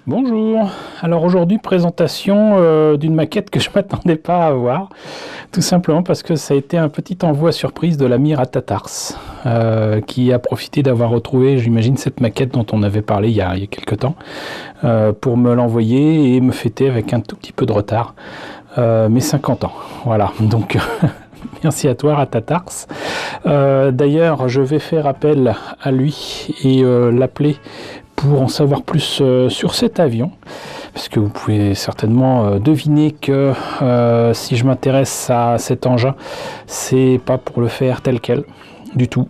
Bonjour. Alors aujourd'hui, présentation d'une maquette que je m'attendais pas à avoir, tout simplement parce que ça a été un petit envoi surprise de l'ami Ratatars, qui a profité d'avoir retrouvé, j'imagine, cette maquette dont on avait parlé il y a quelques temps, pour me l'envoyer et me fêter avec un tout petit peu de retard mes 50 ans. Voilà, donc merci à toi Ratatars. D'ailleurs, je vais faire appel à lui et l'appeler pour en savoir plus sur cet avion, parce que vous pouvez certainement deviner que si je m'intéresse à cet engin, c'est pas pour le faire tel quel, du tout.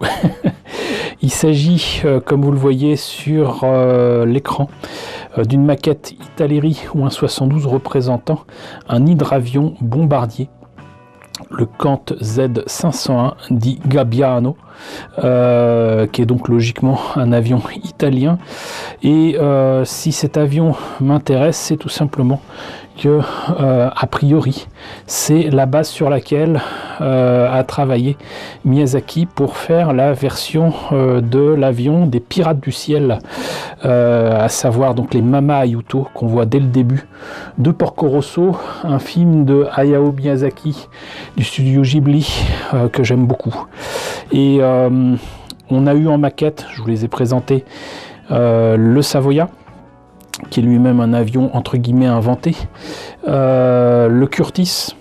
Il s'agit, comme vous le voyez sur l'écran, d'une maquette Italeri ou un 72 représentant un hydravion bombardier, le Kant Z501 dit Gabbiano, qui est donc logiquement un avion italien. Et si cet avion m'intéresse, c'est tout simplement que, a priori, c'est la base sur laquelle a travaillé Miyazaki pour faire la version de l'avion des Pirates du Ciel, à savoir donc les Mama Ayuto qu'on voit dès le début de Porco Rosso, un film de Hayao Miyazaki du studio Ghibli que j'aime beaucoup. Et on a eu en maquette, je vous les ai présentés, le Savoia, qui est lui-même un avion entre guillemets inventé, le Curtiss,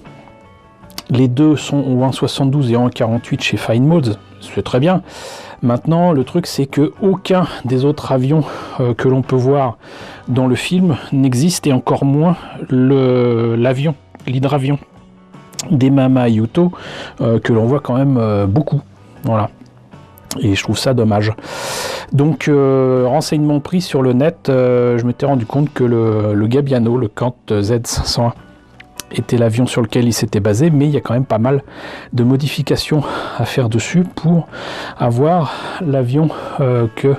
les deux sont en 1,72 et en 1,48 chez Fine Modes, c'est très bien. Maintenant, le truc, c'est que aucun des autres avions que l'on peut voir dans le film n'existe, et encore moins l'hydravion des Mama Ayuto, que l'on voit quand même beaucoup. Voilà. Et je trouve ça dommage. Donc, renseignement pris sur le net, je m'étais rendu compte que le Gabbiano, le Kant Z501, était l'avion sur lequel il s'était basé, mais il y a quand même pas mal de modifications à faire dessus pour avoir l'avion que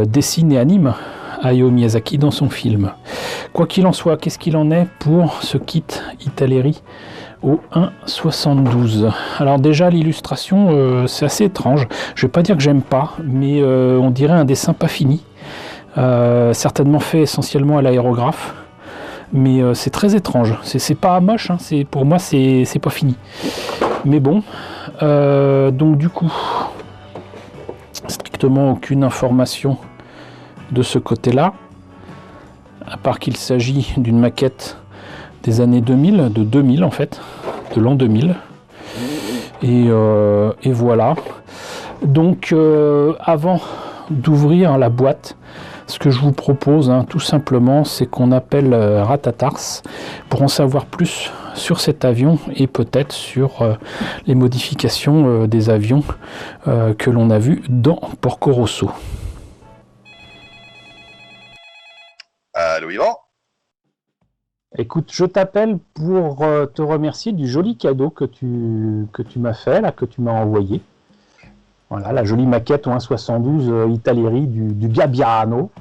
dessine et anime Hayao Miyazaki dans son film. Quoi qu'il en soit, qu'est-ce qu'il en est pour ce kit Italeri au 1,72. Alors déjà, l'illustration, c'est assez étrange. Je vais pas dire que j'aime pas, mais on dirait un dessin pas fini. Certainement fait essentiellement à l'aérographe. Mais c'est très étrange. C'est pas moche, hein. Pour moi, c'est pas fini. Mais bon. Donc du coup, strictement aucune information de ce côté-là. À part qu'il s'agit d'une maquette des années 2000, de 2000 en fait, de l'an 2000. Et voilà. Donc avant d'ouvrir la boîte, ce que je vous propose, tout simplement, c'est qu'on appelle Ratatars pour en savoir plus sur cet avion et peut-être sur les modifications des avions que l'on a vus dans Porco Rosso. Allô Yvan ? Écoute, je t'appelle pour te remercier du joli cadeau que tu m'as fait, là, que tu m'as envoyé. Voilà, la jolie maquette au 1,72 Italeri du Gabbiano.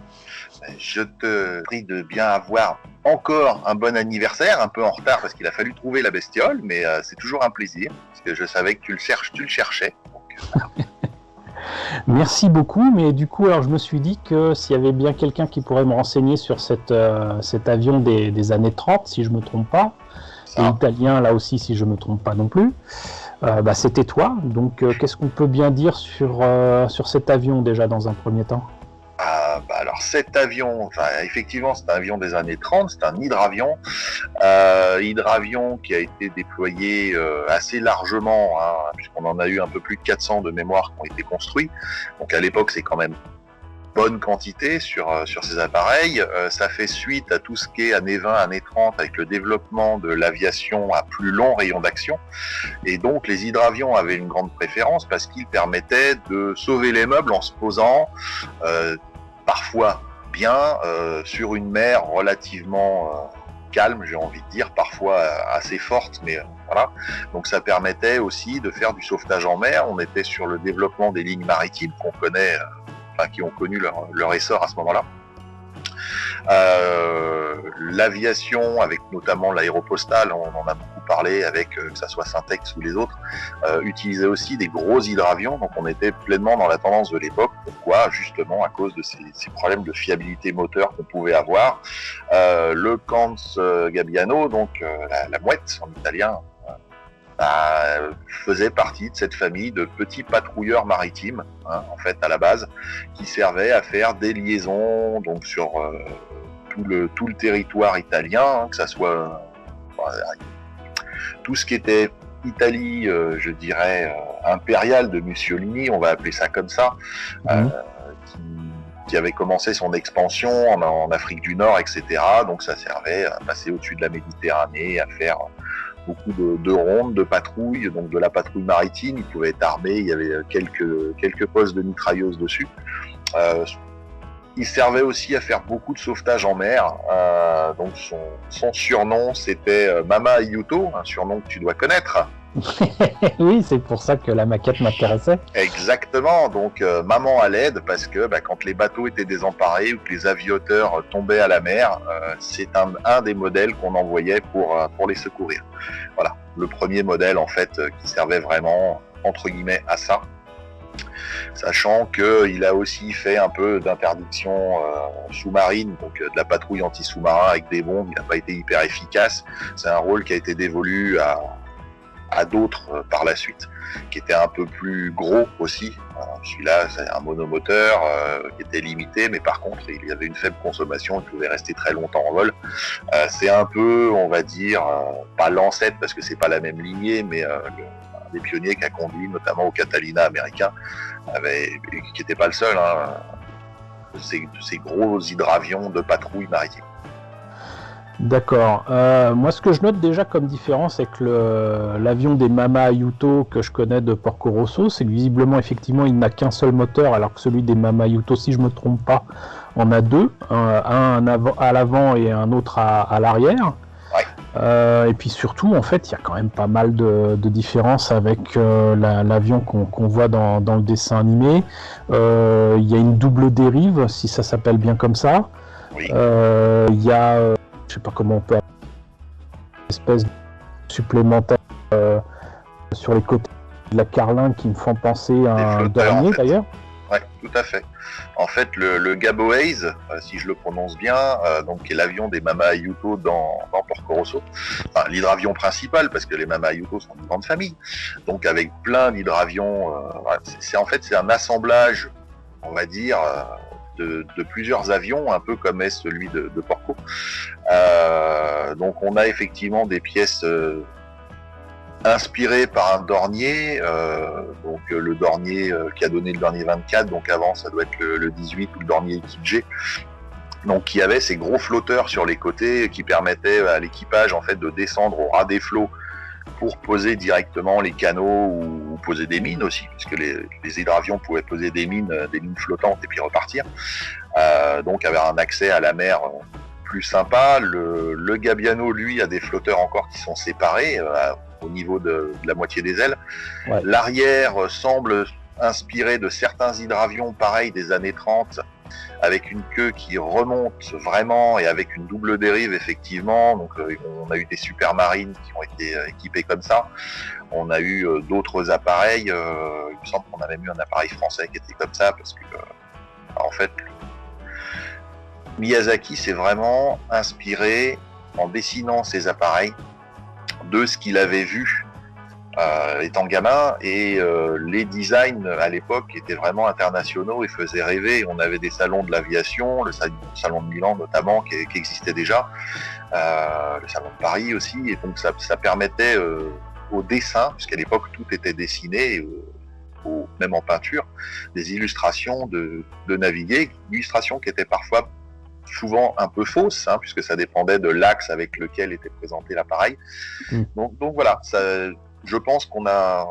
Je te prie de bien avoir encore un bon anniversaire, un peu en retard parce qu'il a fallu trouver la bestiole, mais c'est toujours un plaisir, parce que je savais que tu le cherchais. Donc, voilà. Merci beaucoup, mais du coup, alors je me suis dit que s'il y avait bien quelqu'un qui pourrait me renseigner sur cet avion des années 30, si je ne me trompe pas, et italien là aussi, si je ne me trompe pas non plus, c'était toi. Donc, qu'est-ce qu'on peut bien dire sur cet avion déjà dans un premier temps ? Alors cet avion, effectivement c'est un avion des années 30, c'est un hydravion, qui a été déployé assez largement, puisqu'on en a eu un peu plus de 400 de mémoire qui ont été construits, donc à l'époque c'est quand même bonne quantité sur ces appareils. Ça fait suite à tout ce qui est années 20, années 30 avec le développement de l'aviation à plus long rayon d'action, et donc les hydravions avaient une grande préférence parce qu'ils permettaient de sauver les meubles en se posant parfois bien sur une mer relativement calme, j'ai envie de dire, parfois assez forte, mais voilà. Donc ça permettait aussi de faire du sauvetage en mer. On était sur le développement des lignes maritimes qu'on connaît, qui ont connu leur essor à ce moment-là. L'aviation, avec notamment l'aéropostale, on en a beaucoup parlé avec que ça soit Syntex ou les autres, utilisait aussi des gros hydravions, donc on était pleinement dans la tendance de l'époque. Pourquoi? Justement à cause de ces problèmes de fiabilité moteur qu'on pouvait avoir. Le Cans Gabbiano, donc la mouette en italien, faisait partie de cette famille de petits patrouilleurs maritimes, hein, en fait à la base, qui servaient à faire des liaisons donc sur tout le territoire italien, hein, que ça soit tout ce qui était Italie, je dirais impériale de Mussolini, on va appeler ça comme ça, qui avait commencé son expansion en Afrique du Nord, etc. Donc ça servait à passer au-dessus de la Méditerranée, à faire beaucoup de rondes, de patrouilles, donc de la patrouille maritime. Il pouvait être armé, il y avait quelques postes de mitrailleuses dessus. Il servait aussi à faire beaucoup de sauvetage en mer. Donc son surnom, c'était Mama Aiuto, un surnom que tu dois connaître. Oui, c'est pour ça que la maquette m'intéressait. Exactement, donc maman à l'aide, parce que quand les bateaux étaient désemparés ou que les aviateurs tombaient à la mer, c'est un des modèles qu'on envoyait pour les secourir. Voilà, le premier modèle en fait qui servait vraiment entre guillemets à ça. Sachant qu'il a aussi fait un peu d'interdiction sous-marine, donc de la patrouille anti-sous-marin avec des bombes. Il n'a pas été hyper efficace. C'est un rôle qui a été dévolu à d'autres par la suite, qui était un peu plus gros aussi. Celui-là, c'est un monomoteur qui était limité, mais par contre, il y avait une faible consommation, il pouvait rester très longtemps en vol. C'est un peu, on va dire, pas l'ancêtre, parce que c'est pas la même lignée, mais un des pionniers qui a conduit notamment au Catalina américain, qui n'était pas le seul, hein, ces gros hydravions de patrouille maritime. D'accord. Moi, ce que je note déjà comme différence avec l'avion des Mama Aiuto que je connais de Porco Rosso, c'est que visiblement, effectivement, il n'a qu'un seul moteur, alors que celui des Mama Aiuto, si je ne me trompe pas, en a deux, un à l'avant et un autre à l'arrière. Ouais. Et puis surtout, en fait, il y a quand même pas mal de différences avec l'avion qu'on voit dans le dessin animé. Il y a une double dérive, si ça s'appelle bien comme ça. Oui. Il y a... je sais pas comment on peut appeler, une espèce de supplémentaire sur les côtés de la carlingue qui me font penser à un dernier en fait. D'ailleurs. Oui, tout à fait. En fait, le Gaboase, si je le prononce bien, donc qui est l'avion des Mama Aiuto dans Porco Rosso, enfin, l'hydravion principal, parce que les Mama Aiuto sont une grande famille, donc avec plein d'hydravions, c'est un assemblage, on va dire, de plusieurs avions, un peu comme est celui de Porco. Donc on a effectivement des pièces inspirées par un Dornier, donc le Dornier qui a donné le Dornier 24, donc avant ça doit être le 18 ou le Dornier Équipe G. Donc qui avait ces gros flotteurs sur les côtés qui permettaient à l'équipage en fait de descendre au ras des flots pour poser directement les canaux ou poser des mines aussi, puisque les hydravions pouvaient poser des mines flottantes et puis repartir. Donc avait un accès à la mer plus sympa. Le Gabbiano, lui, a des flotteurs encore qui sont séparés au niveau de la moitié des ailes. Ouais. L'arrière semble inspiré de certains hydravions pareils des années 30, avec une queue qui remonte vraiment et avec une double dérive effectivement. Donc on a eu des supermarines qui ont été équipées comme ça. On a eu d'autres appareils. Il me semble qu'on avait eu un appareil français qui était comme ça parce que en fait Miyazaki s'est vraiment inspiré en dessinant ces appareils de ce qu'il avait vu étant gamin, et les designs à l'époque étaient vraiment internationaux et faisaient rêver. On avait des salons de l'aviation, le salon de Milan notamment qui existait déjà, le salon de Paris aussi, et donc ça permettait au dessin, puisqu'à l'époque tout était dessiné, même en peinture, des illustrations de naviguer, illustrations qui étaient parfois souvent un peu fausses, hein, puisque ça dépendait de l'axe avec lequel était présenté l'appareil. Donc voilà, ça, je pense qu'on a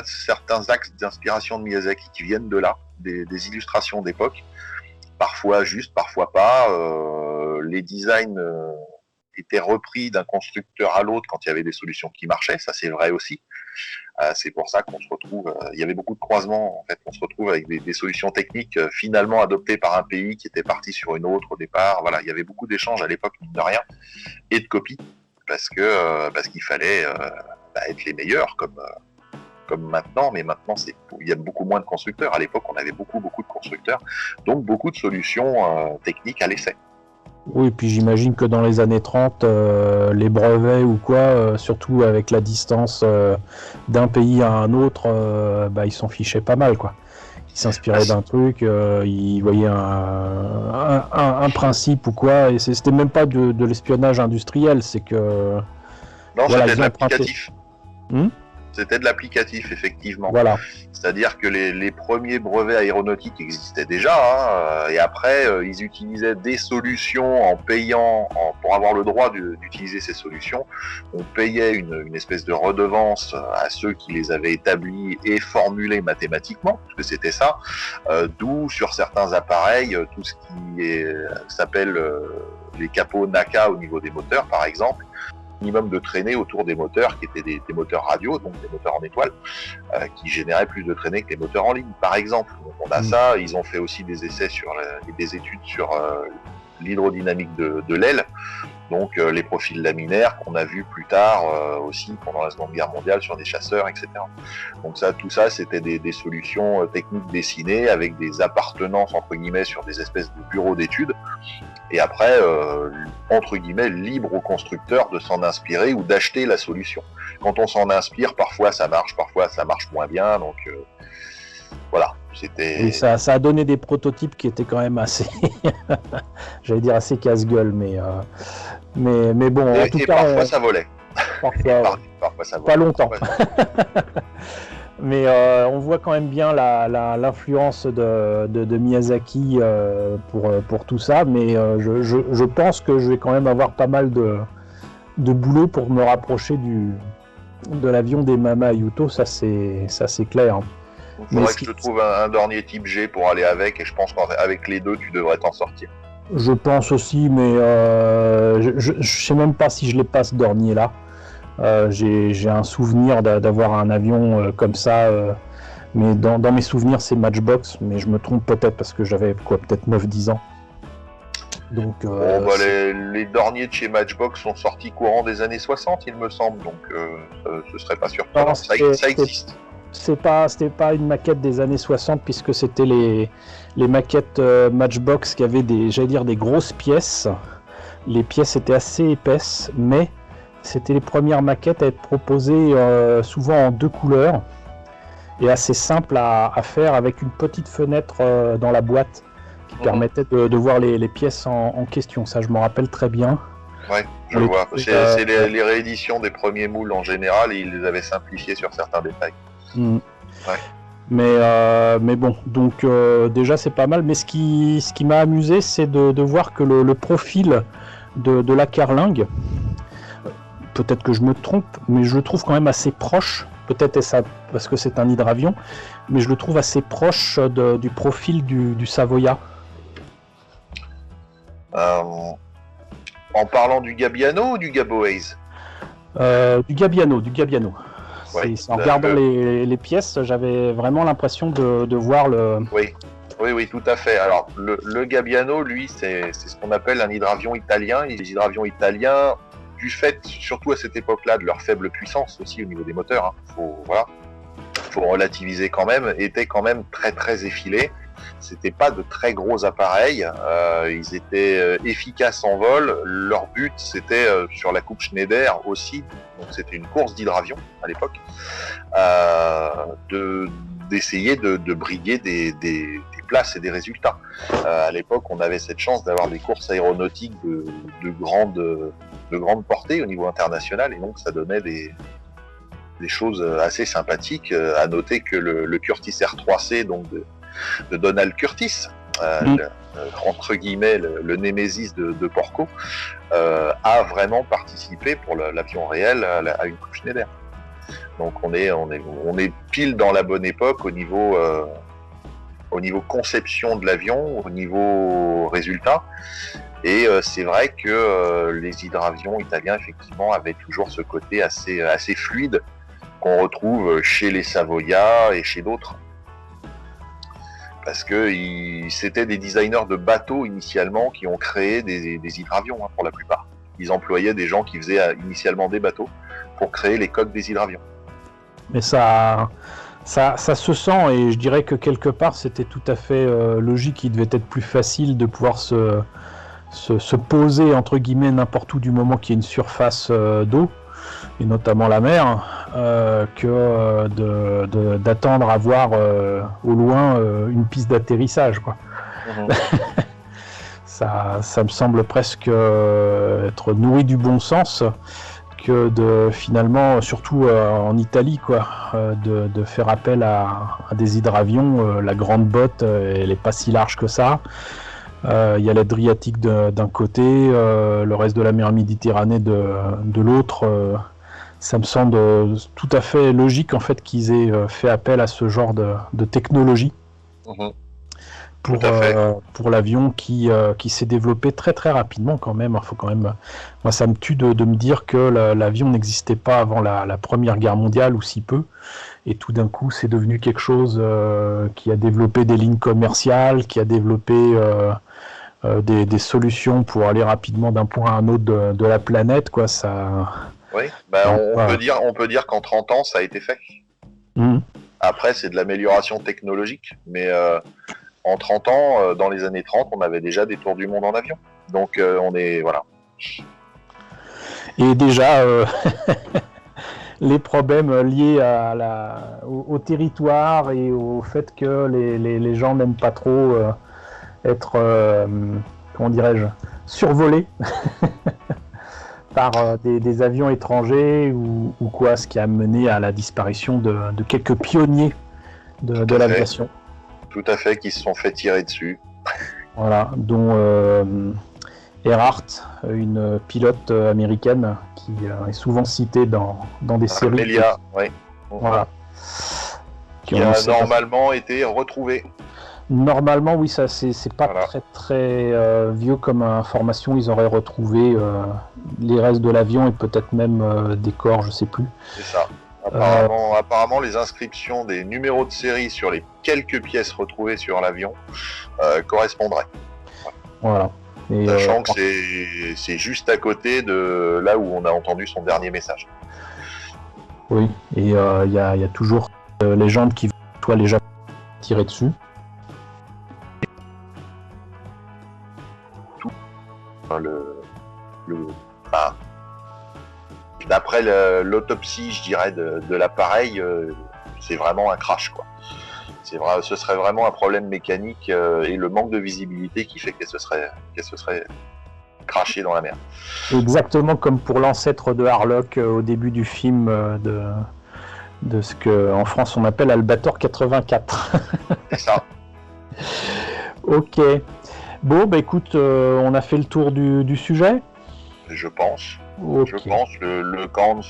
certains axes d'inspiration de Miyazaki qui viennent de là, des illustrations d'époque, parfois justes, parfois pas. Les designs étaient repris d'un constructeur à l'autre quand il y avait des solutions qui marchaient, ça c'est vrai aussi. C'est pour ça qu'on se retrouve, il y avait beaucoup de croisements, en fait, on se retrouve avec des solutions techniques finalement adoptées par un pays qui était parti sur une autre au départ. Voilà, il y avait beaucoup d'échanges à l'époque, mine de rien, et de copies, parce qu'il fallait être les meilleurs, comme maintenant, mais maintenant il y a beaucoup moins de constructeurs. À l'époque, on avait beaucoup de constructeurs, donc beaucoup de solutions techniques à l'essai. Oui, puis j'imagine que dans les années 30, les brevets ou quoi, surtout avec la distance d'un pays à un autre, ils s'en fichaient pas mal, quoi. Ils s'inspiraient d'un truc, ils voyaient un principe ou quoi, et c'était même pas de l'espionnage industriel, c'est que... Non, voilà, c'était de l'applicatif. C'était de l'applicatif, effectivement. Voilà. C'est-à-dire que les premiers brevets aéronautiques existaient déjà, et après, ils utilisaient des solutions en payant, pour avoir le droit d'utiliser ces solutions. On payait une espèce de redevance à ceux qui les avaient établies et formulées mathématiquement, parce que c'était ça. D'où, sur certains appareils, tout ce qui s'appelle les capots NACA au niveau des moteurs, par exemple, minimum de traînée autour des moteurs qui étaient des moteurs radio, donc des moteurs en étoile, qui généraient plus de traînée que les moteurs en ligne, par exemple. Donc on a ça. Ils ont fait aussi des essais des études sur l'hydrodynamique de l'aile, donc les profils laminaires qu'on a vus plus tard aussi pendant la Seconde Guerre mondiale sur des chasseurs, etc. Donc tout ça, c'était des solutions techniques dessinées avec des appartenances entre guillemets sur des espèces de bureaux d'études. Et après, entre guillemets, libre au constructeur de s'en inspirer ou d'acheter la solution. Quand on s'en inspire, parfois ça marche moins bien. Donc voilà, c'était. Et ça a donné des prototypes qui étaient quand même assez, j'allais dire assez casse-gueule, mais bon. En tout cas, parfois ça volait. Parfois ça volait. Pas longtemps. Mais on voit quand même bien l'influence de Miyazaki pour tout ça, mais je pense que je vais quand même avoir pas mal de boulot pour me rapprocher de l'avion des Mama Yuto, ça c'est clair. Il faudrait que je te trouve un dornier type G pour aller avec, et je pense qu'avec les deux tu devrais t'en sortir. Je pense aussi, mais je sais même pas si je l'ai pas ce dornier là. J'ai un souvenir d'avoir un avion comme ça, mais dans mes souvenirs c'est Matchbox, mais je me trompe peut-être parce que j'avais peut-être 9-10 ans. Donc, les dorniers de chez Matchbox sont sortis courant des années 60, il me semble, donc ce serait pas surprenant. Ça existe. C'était pas une maquette des années 60 puisque c'était les maquettes Matchbox qui avaient des grosses pièces. Les pièces étaient assez épaisses, mais c'était les premières maquettes à être proposées souvent en 2 couleurs et assez simples à faire avec une petite fenêtre dans la boîte qui permettait de voir les pièces en question. Ça, je m'en rappelle très bien. Ouais, je vois. C'est les rééditions des premiers moules en général et ils les avaient simplifiés sur certains détails. Ouais. Mais bon, donc déjà c'est pas mal. Mais ce qui m'a amusé, c'est de voir que le profil de la carlingue, peut-être que je me trompe, mais je le trouve quand même assez proche. Peut-être ça parce que c'est un hydravion, mais je le trouve assez proche du profil du Savoia. En parlant du Gabbiano ou du Gaboase ? Du Gabbiano. Ouais, en regardant les pièces, j'avais vraiment l'impression de voir le... Oui, tout à fait. Alors, le Gabbiano, lui, c'est ce qu'on appelle un hydravion italien. Et les hydravions italiens, du fait, surtout à cette époque-là, de leur faible puissance aussi au niveau des moteurs, faut relativiser quand même, étaient quand même très très effilés. C'était pas de très gros appareils. Ils étaient efficaces en vol. Leur but, c'était sur la coupe Schneider aussi. Donc c'était une course d'hydravion à l'époque, d'essayer de briguer des places et des résultats. À l'époque, on avait cette chance d'avoir des courses aéronautiques de grande portée au niveau international, et donc ça donnait des choses assez sympathiques. À noter que le Curtiss R3C, donc de Donald Curtis, entre guillemets le némésis de Porco, a vraiment participé pour l'avion réel à une coupe Schneider. Donc on est pile dans la bonne époque au niveau conception de l'avion, au niveau résultat. Et c'est vrai que les hydravions italiens effectivement avaient toujours ce côté assez fluide qu'on retrouve chez les Savoia et chez d'autres. Parce que c'était des designers de bateaux initialement qui ont créé des hydravions, hein, pour la plupart. Ils employaient des gens qui faisaient initialement des bateaux pour créer les coques des hydravions. Mais ça se sent, et je dirais que quelque part c'était tout à fait logique. Il devait être plus facile de pouvoir se poser entre guillemets n'importe où du moment qu'il y a une surface d'eau, et notamment la mer, que d'attendre à voir au loin une piste d'atterrissage, quoi. Mmh. Ça me semble presque être nourri du bon sens que de finalement, surtout en Italie, quoi, de faire appel à des hydravions. La grande botte, elle n'est pas si large que ça. Il y a l'Adriatique d'un côté, le reste de la mer Méditerranée de l'autre. Ça me semble tout à fait logique en fait qu'ils aient fait appel à ce genre de technologie. Mmh. Pour l'avion qui s'est développé très très rapidement quand même. Faut quand même. Moi, ça me tue de me dire que l'avion n'existait pas avant la Première Guerre mondiale, ou si peu, et tout d'un coup c'est devenu quelque chose qui a développé des lignes commerciales, qui a développé des solutions pour aller rapidement d'un point à un autre de la planète, quoi. Ça. Oui, on peut dire qu'en 30 ans ça a été fait. Mmh. Après, c'est de l'amélioration technologique, mais en 30 ans, dans les années 30, on avait déjà des tours du monde en avion. Donc, on est... Voilà. Et déjà, les problèmes liés au territoire et au fait que les gens n'aiment pas trop être, comment dirais-je, survolés par des avions étrangers ou quoi, ce qui a mené à la disparition de quelques pionniers de l'aviation. Tout à fait, qui se sont fait tirer dessus. Voilà, dont Earhart, une pilote américaine qui est souvent citée dans des séries. Amelia, oui. Voilà. Qui a normalement été retrouvée. Normalement, oui, ça c'est pas très très vieux comme information. Ils auraient retrouvé les restes de l'avion et peut-être même des corps, je sais plus. C'est ça. Apparemment, les inscriptions des numéros de série sur les quelques pièces retrouvées sur l'avion correspondraient. Voilà. Et sachant que c'est juste à côté de là où on a entendu son dernier message. Oui, et il y a toujours légende qui soit les Japonais tirés dessus. D'après l'autopsie, je dirais, de l'appareil, c'est vraiment un crash, quoi. Ce serait vraiment un problème mécanique et le manque de visibilité qui fait qu'elle se serait crashée dans la mer. Exactement comme pour l'ancêtre de Harlock au début du film de ce qu'en France on appelle Albator 84. C'est ça. Ok. Bon, bah écoute, on a fait le tour du sujet. Je pense. Okay. Je pense que le Kans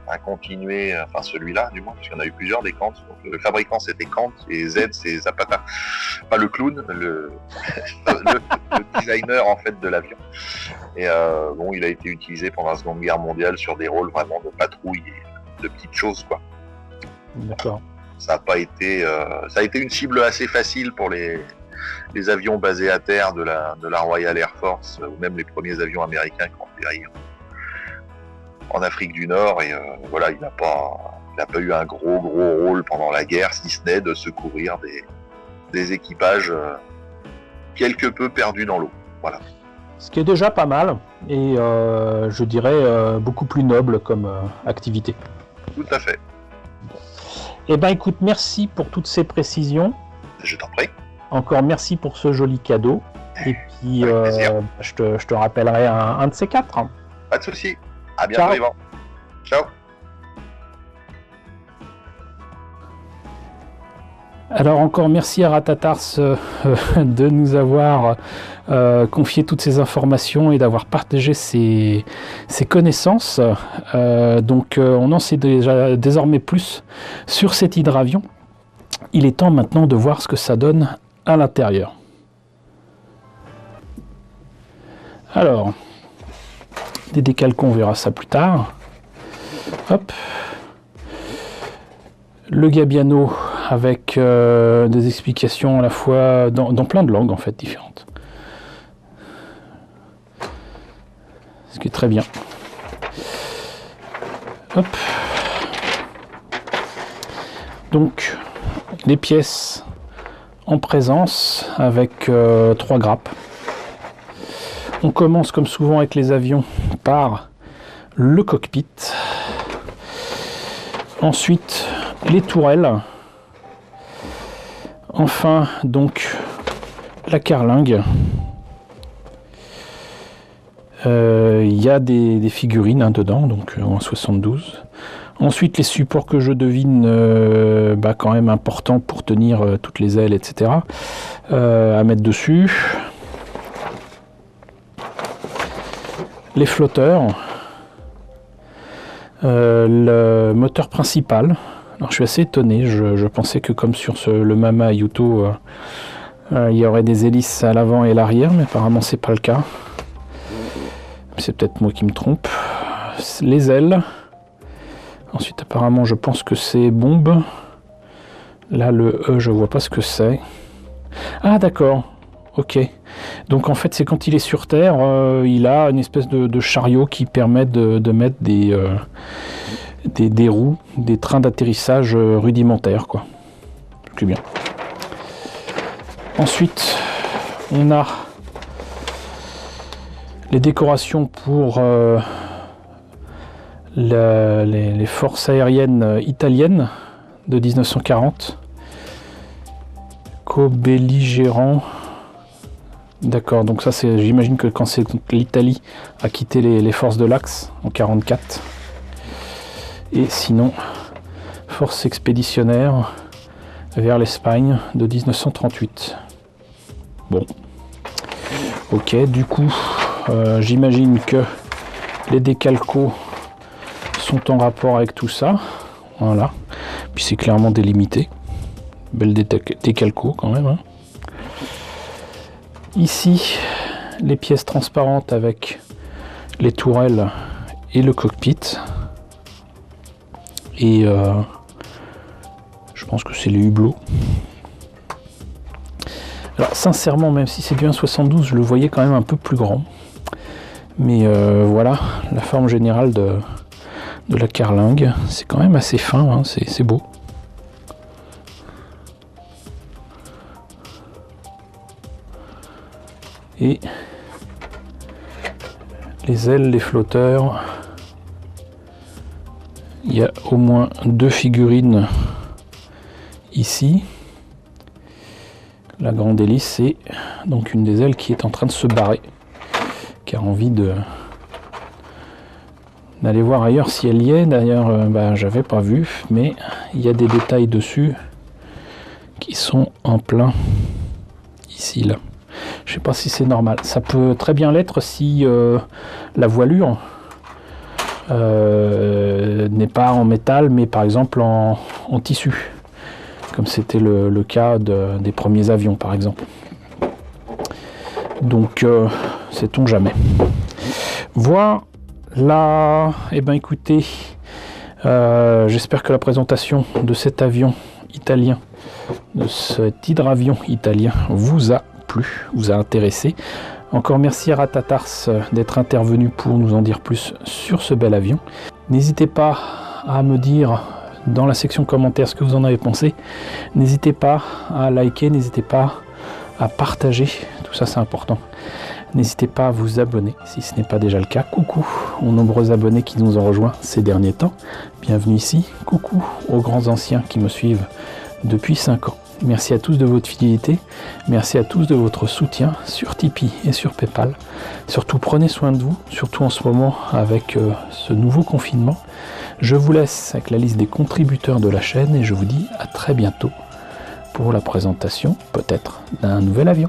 a continué, enfin celui-là du moins, parce qu'il y en a eu plusieurs des Kans. Donc, le fabricant c'était Kant et Z c'est Zapata. Pas le clown, le designer en fait de l'avion. Et bon, il a été utilisé pendant la Seconde Guerre mondiale sur des rôles vraiment de patrouille et de petites choses, quoi. D'accord. Ça a été une cible assez facile pour les avions basés à terre de la Royal Air Force, ou même les premiers avions américains qui ont péri en Afrique du Nord. Et voilà, il n'a pas eu un gros rôle pendant la guerre, si ce n'est de secourir des équipages quelque peu perdus dans l'eau. Voilà. Ce qui est déjà pas mal, et je dirais beaucoup plus noble comme activité. Tout à fait. Eh ben écoute, merci pour toutes ces précisions. Je t'en prie. Encore merci pour ce joli cadeau. Et puis, je te rappellerai un de ces quatre. Pas de souci. À bientôt, Yvan. Ciao. Alors encore merci à Ratatars de nous avoir confié toutes ces informations et d'avoir partagé ses connaissances. Donc on en sait déjà désormais plus sur cet hydravion. Il est temps maintenant de voir ce que ça donne à l'intérieur. Alors, des décalcons, on verra ça plus tard. Hop. Le Gabiano avec des explications à la fois dans plein de langues en fait différentes. Ce qui est très bien. Hop. Donc les pièces en présence avec 3 grappes. On commence comme souvent avec les avions par le cockpit. Ensuite les tourelles. Enfin donc la carlingue. Il y a des figurines dedans, donc en 72. Ensuite les supports que je devine quand même importants pour tenir toutes les ailes, etc. À mettre dessus. Les flotteurs. Le moteur principal. Alors je suis assez étonné, je pensais que comme sur le Mama Yuto, il y aurait des hélices à l'avant et l'arrière, mais apparemment c'est pas le cas. C'est peut-être moi qui me trompe. Les ailes. Ensuite apparemment je pense que c'est bombe. Là le E je vois pas ce que c'est. Ah d'accord, ok. Donc en fait c'est quand il est sur terre, il a une espèce de chariot qui permet de mettre des roues, des trains d'atterrissage rudimentaires quoi. C'est bien. Ensuite on a les décorations pour les forces aériennes italiennes de 1940. Co-belligérant. D'accord, donc ça c'est, j'imagine que quand c'est l'Italie a quitté les forces de l'Axe en 1944. Et sinon, force expéditionnaire vers l'Espagne de 1938. Bon. Ok, du coup, j'imagine que les décalcos sont en rapport avec tout ça. Voilà. Puis c'est clairement délimité. Belle décalco quand même. Hein. Ici, les pièces transparentes avec les tourelles et le cockpit. Et je pense que c'est les hublots. Alors sincèrement, même si c'est du 1,72, je le voyais quand même un peu plus grand. Mais voilà, la forme générale de la carlingue, c'est quand même assez fin, hein, c'est beau. Et les ailes, les flotteurs, il y a au moins 2 figurines ici. La grande hélice, c'est donc une des ailes qui est en train de se barrer, qui a envie d'aller voir ailleurs si elle y est. D'ailleurs, j'avais pas vu, mais il y a des détails dessus qui sont en plein ici, là. Je sais pas si c'est normal. Ça peut très bien l'être si la voilure n'est pas en métal, mais par exemple en tissu, comme c'était le cas des premiers avions, par exemple. Donc, sait-on jamais. Voilà. Eh bien, écoutez, j'espère que la présentation de cet avion italien, de cet hydravion italien, vous a plu, vous a intéressé. Encore merci à Ratatars d'être intervenu pour nous en dire plus sur ce bel avion. N'hésitez pas à me dire dans la section commentaires ce que vous en avez pensé. N'hésitez pas à liker, n'hésitez pas à partager, tout ça c'est important. N'hésitez pas à vous abonner si ce n'est pas déjà le cas. Coucou aux nombreux abonnés qui nous ont rejoints ces derniers temps. Bienvenue ici. Coucou aux grands anciens qui me suivent depuis 5 ans. Merci à tous de votre fidélité. Merci à tous de votre soutien sur Tipeee et sur Paypal. Surtout prenez soin de vous, surtout en ce moment avec ce nouveau confinement. Je vous laisse avec la liste des contributeurs de la chaîne et je vous dis à très bientôt pour la présentation peut-être d'un nouvel avion.